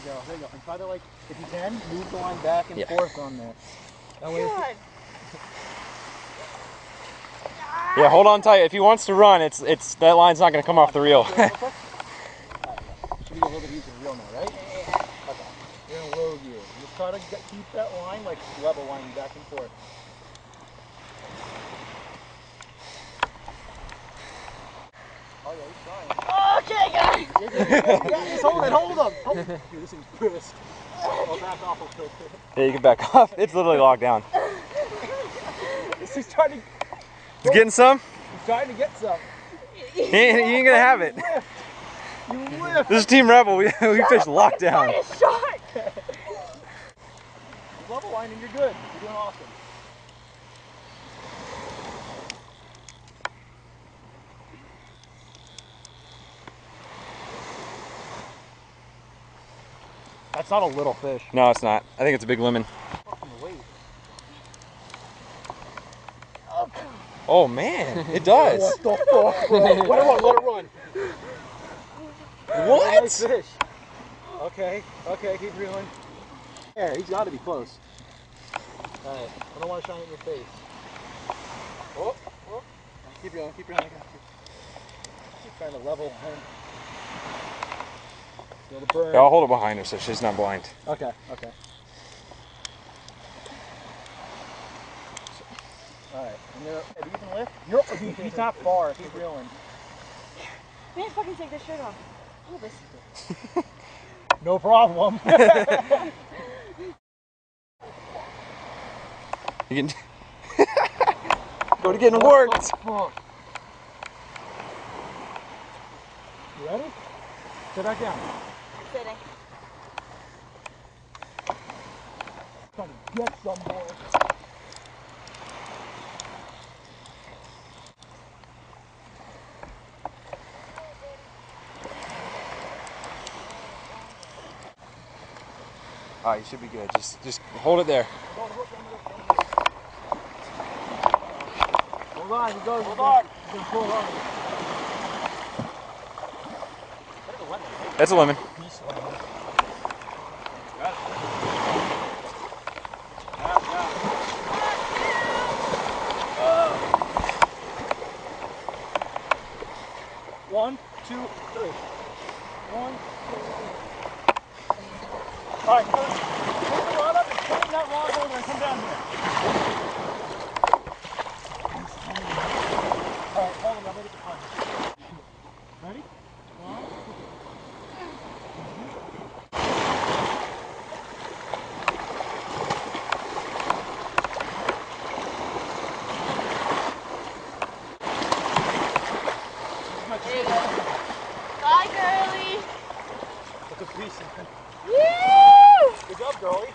go. There you go. And try to, like, if you can, move the line back and forth on there. That way yeah, hold on tight. If he wants to run, it's that line's not going to come off the reel. Should be a little bit easier to reel now, right? Yeah. Okay. You're in low gear. Just try to keep that line, like, level line back and forth. Oh, yeah, he's trying. Okay, guys. Just hold him. Dude, this thing's pissed. Oh, back off a little bit. Yeah, you can back off. It's literally locked down. He's trying to... You getting some? He's trying to get some. He ain't gonna have it. You whiffed. This is Team Rebel. We fished lockdown. Shot. Level line and you're good. You're doing awesome. That's not a little fish. No, it's not. I think it's a big lemon. Oh man, it does. What the fuck, bro? Let it run, let it run. What? Nice fish. Okay, keep reeling. There, he's got to be close. Alright, I don't want to shine it in your face. Oh. Keep reeling, I got you. Keep trying to level him. Feel the burn. Yeah, I'll hold it behind her so she's not blind. Okay. Alright, and there, if you can lift, he's not far, keep reeling. Man, fucking take this shirt off. Look at this. No problem. You can go to getting worked. You ready? Sit back down. Sitting. Trying to get some more. Oh, you should be good. Just hold it there. Hold on, he goes. Hold on. He's gonna pull it on. That's a lemon. One, two, three. One, two, three. All right, take the rod up and straighten that rod over and come down here. All right, hold him. I'm ready to punch. Ready? One, two. Bye, girlie. That's a piece. Woo! Good job, girlie.